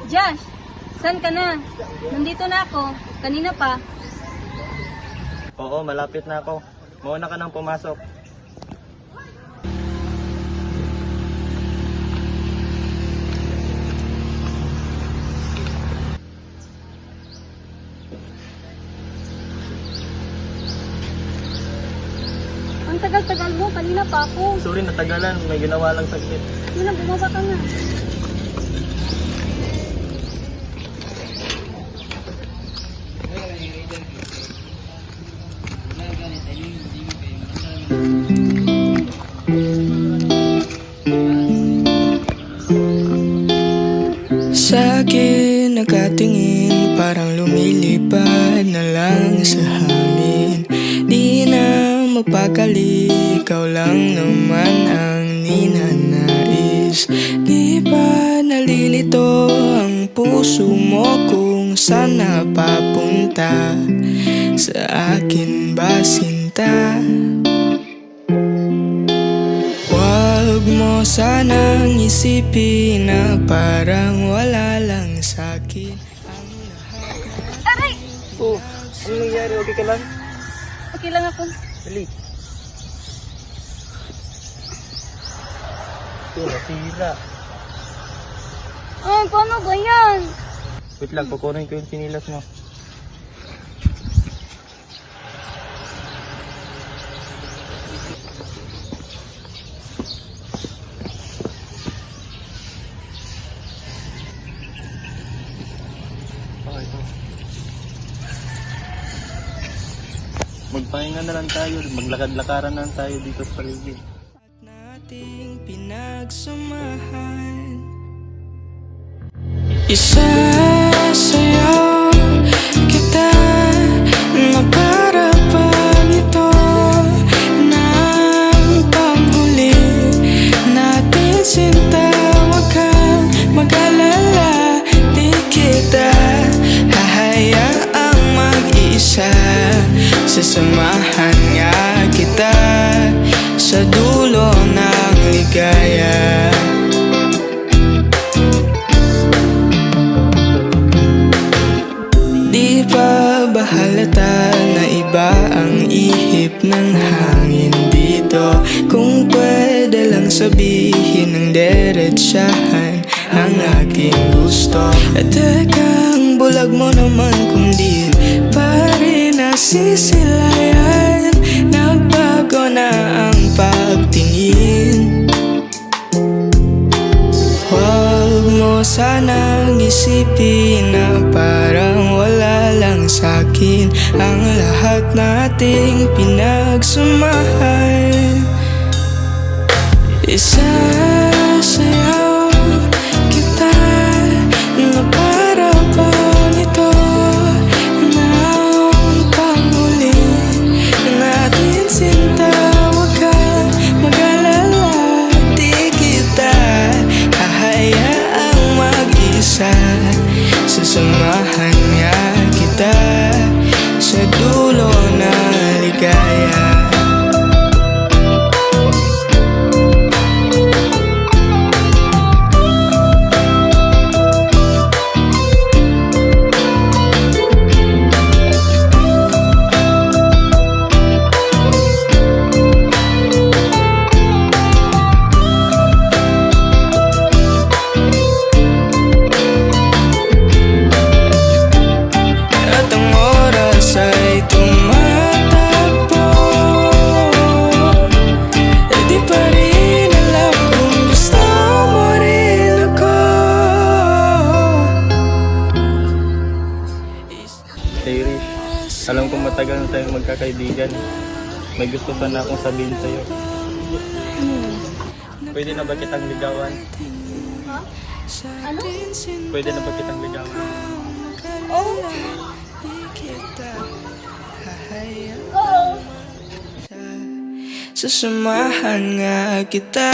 Josh, saan ka na? Nandito na ako. Kanina pa. Oo, malapit na ako. Mauna ka nang pumasok. Ang tagal-tagal mo. Kanina pa ako. Sorry, natagalan. May ginawa lang saglit. Yun na, bumaba ka na. Sa akin nakatingin, parang lumilipad na lang sa hangin. Di na mapakali, ikaw lang naman ang ninanais. Di ba nalilito ang puso mo kung saan napapunta? Sa akin ba sinta? Huwag mo sanang isipin na parang wala lang sa'kin ang lahat. Aray! Oh, ano nangyari? Okay ka lang? Okay lang ako. Dali. Ito, nasira. Ay, paano ba yan? Wait lang, kukunin ko yung sinilas mo. Magpahinga na lang tayo, maglakad-lakaran na lang tayo dito sa paligid. Nating pinagsamahan, isasayaw kita na para pag ito ng panghuli natin sinta. Huwag kang mag-alala, di kita hahayaang mag-isa. Sasamahan nga kita sa dulo ng ligaya. Di pa ba halata na iba ang ihip ng hangin dito? Kung pwede lang sabihin ng diretsahan ang aking gusto. At tekang bulag mo naman kung di pa rin nasisilayan. Nagbago na ang pagtingin. Huwag mo sanang isipin na parang wala lang sa'kin ang lahat nating pinagsamahan. Isasayaw kita na para bang ito ng panghuli natin sinta. Huwag kang mag-alala, di kita hahayaang mag-isa. Sasamahan nga kita sa dulo ng ligaya. At ang oras ay tumatakbo, e di pa rin alam kung gusto mo rin ako. Hey Rish, alam kong matagal na tayong magkakaibigan. May gusto pa na akong sabihin sa'yo. Pwede na ba kitang ligawan? Ano? Pwede na ba kitang ligawan? Oo. Di kita hahayaang Oo. sasamahan nga kita.